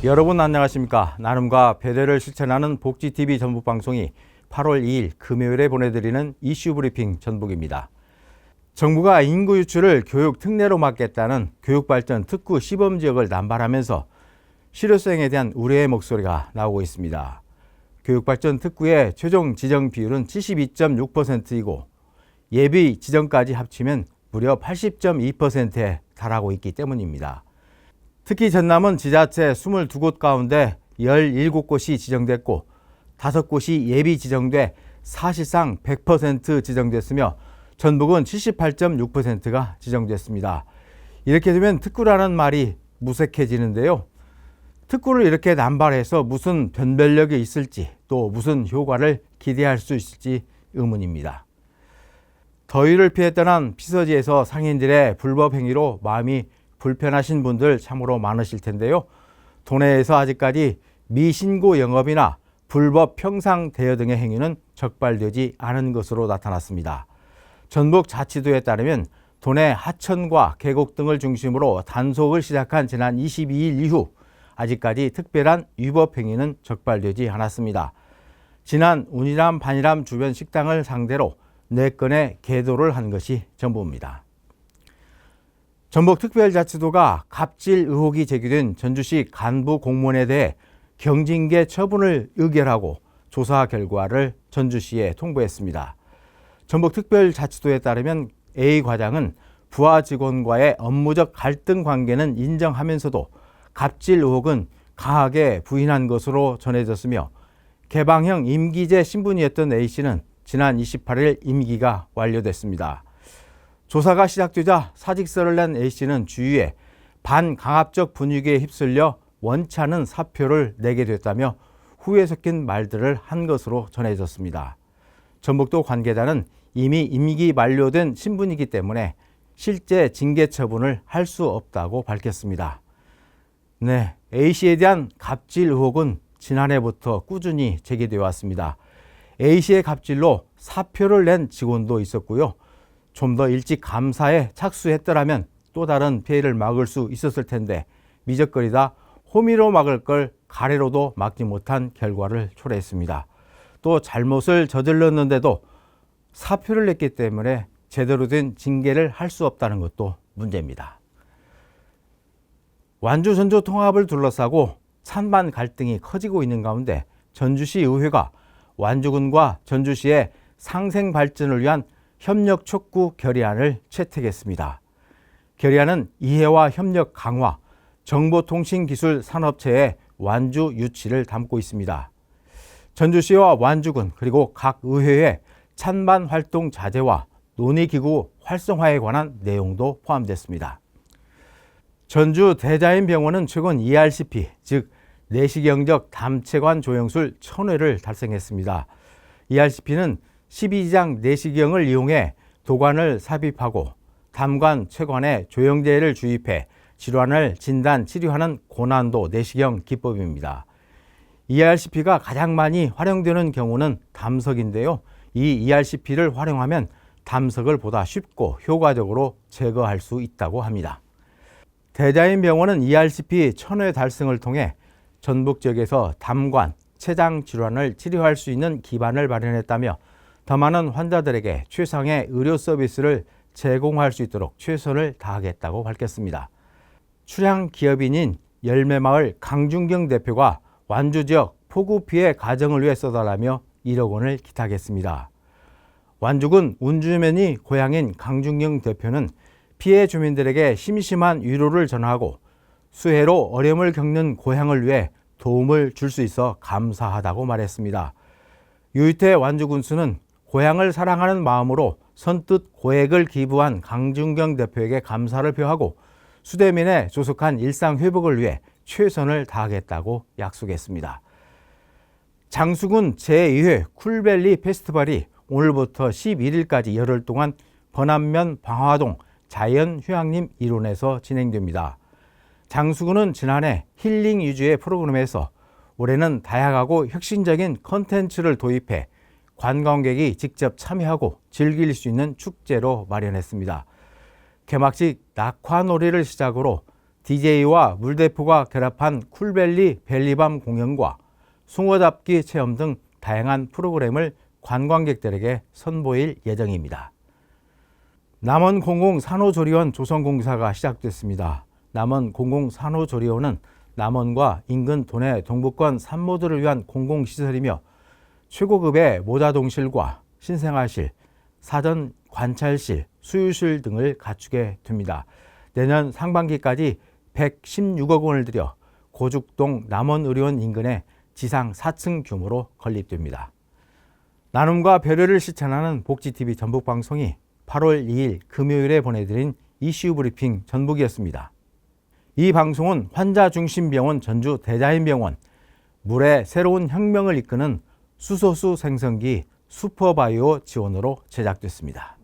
여러분 안녕하십니까. 나눔과 배려를 실천하는 복지TV 전북방송이 8월 2일 금요일에 보내드리는 이슈 브리핑 전북입니다. 정부가 인구 유출을 교육 특례로 막겠다는 교육발전 특구 시범지역을 남발하면서 실효성에 대한 우려의 목소리가 나오고 있습니다. 교육발전 특구의 최종 지정 비율은 72.6%이고 예비 지정까지 합치면 무려 80.2%에 달하고 있기 때문입니다. 특히 전남은 지자체 22곳 가운데 17곳이 지정됐고 5곳이 예비 지정돼 사실상 100% 지정됐으며 전북은 78.6%가 지정됐습니다. 이렇게 되면 특구라는 말이 무색해지는데요. 특구를 이렇게 남발해서 무슨 변별력이 있을지 또 무슨 효과를 기대할 수 있을지 의문입니다. 더위를 피해 떠난 피서지에서 상인들의 불법 행위로 마음이 불편하신 분들 참으로 많으실 텐데요. 도내에서 아직까지 미신고 영업이나 불법 평상 대여 등의 행위는 적발되지 않은 것으로 나타났습니다. 전북자치도에 따르면 도내 하천과 계곡 등을 중심으로 단속을 시작한 지난 22일 이후 아직까지 특별한 위법 행위는 적발되지 않았습니다. 지난 운이람 반이람 주변 식당을 상대로 4건의 계도를 한 것이 전부입니다. 전북특별자치도가 갑질 의혹이 제기된 전주시 간부 공무원에 대해 경징계 처분을 의결하고 조사 결과를 전주시에 통보했습니다. 전북특별자치도에 따르면 A 과장은 부하 직원과의 업무적 갈등 관계는 인정하면서도 갑질 의혹은 강하게 부인한 것으로 전해졌으며 개방형 임기제 신분이었던 A씨는 지난 28일 임기가 완료됐습니다. 조사가 시작되자 사직서를 낸 A씨는 주위에 반강압적 분위기에 휩쓸려 원치 않은 사표를 내게 됐다며 후회 섞인 말들을 한 것으로 전해졌습니다. 전북도 관계자는 이미 임기 만료된 신분이기 때문에 실제 징계 처분을 할 수 없다고 밝혔습니다. 네, A씨에 대한 갑질 의혹은 지난해부터 꾸준히 제기되어 왔습니다. A씨의 갑질로 사표를 낸 직원도 있었고요. 좀 더 일찍 감사에 착수했더라면 또 다른 피해를 막을 수 있었을 텐데 미적거리다 호미로 막을 걸 가래로도 막지 못한 결과를 초래했습니다. 또 잘못을 저질렀는데도 사표를 냈기 때문에 제대로 된 징계를 할 수 없다는 것도 문제입니다. 완주 전주 통합을 둘러싸고 찬반 갈등이 커지고 있는 가운데 전주시 의회가 완주군과 전주시의 상생 발전을 위한 협력 촉구 결의안을 채택했습니다. 결의안은 이해와 협력 강화, 정보통신기술 산업체의 완주 유치를 담고 있습니다. 전주시와 완주군 그리고 각 의회의 찬반 활동 자제와 논의기구 활성화에 관한 내용도 포함됐습니다. 전주 대자연병원은 최근 ERCP, 즉 내시경적 담체관 조영술 1000회를 달성했습니다. ERCP는 12장 내시경을 이용해 도관을 삽입하고 담관, 체관에 조영제를 주입해 질환을 진단, 치료하는 고난도 내시경 기법입니다. ERCP가 가장 많이 활용되는 경우는 담석인데요. 이 ERCP를 활용하면 담석을 보다 쉽고 효과적으로 제거할 수 있다고 합니다. 대자연병원은 ERCP 1000회 달성을 통해 전북 지역에서 담관, 췌장 질환을 치료할 수 있는 기반을 마련했다며 더 많은 환자들에게 최상의 의료 서비스를 제공할 수 있도록 최선을 다하겠다고 밝혔습니다. 출향 기업인인 열매마을 강준경 대표가 완주 지역 폭우 피해 가정을 위해 써달라며 1억 원을 기탁했습니다. 완주군 운주면이 고향인 강준경 대표는 피해 주민들에게 심심한 위로를 전하고 수해로 어려움을 겪는 고향을 위해 도움을 줄 수 있어 감사하다고 말했습니다. 유이태 완주군수는 고향을 사랑하는 마음으로 선뜻 고액을 기부한 강준경 대표에게 감사를 표하고 수대민의 조속한 일상 회복을 위해 최선을 다하겠다고 약속했습니다. 장수군 제2회 쿨밸리 페스티벌이 오늘부터 11일까지 열흘 동안 번안면 방화동 자연휴양림 일원에서 진행됩니다. 장수군은 지난해 힐링 위주의 프로그램에서 올해는 다양하고 혁신적인 컨텐츠를 도입해 관광객이 직접 참여하고 즐길 수 있는 축제로 마련했습니다. 개막식 낙화놀이를 시작으로 DJ와 물대포가 결합한 쿨밸리 벨리밤 공연과 숭어잡기 체험 등 다양한 프로그램을 관광객들에게 선보일 예정입니다. 남원 공공산후조리원 조성공사가 시작됐습니다. 남원 공공산후조리원은 남원과 인근 도내 동부권 산모들을 위한 공공시설이며 최고급의 모자동실과 신생아실, 사전 관찰실, 수유실 등을 갖추게 됩니다. 내년 상반기까지 116억 원을 들여 고죽동 남원의료원 인근에 지상 4층 규모로 건립됩니다. 나눔과 배려를 실천하는 복지TV 전북방송이 8월 2일 금요일에 보내드린 이슈 브리핑 전북이었습니다. 이 방송은 환자중심병원 전주 대자연병원, 물의 새로운 혁명을 이끄는 수소수 생성기 슈퍼바이오 지원으로 제작됐습니다.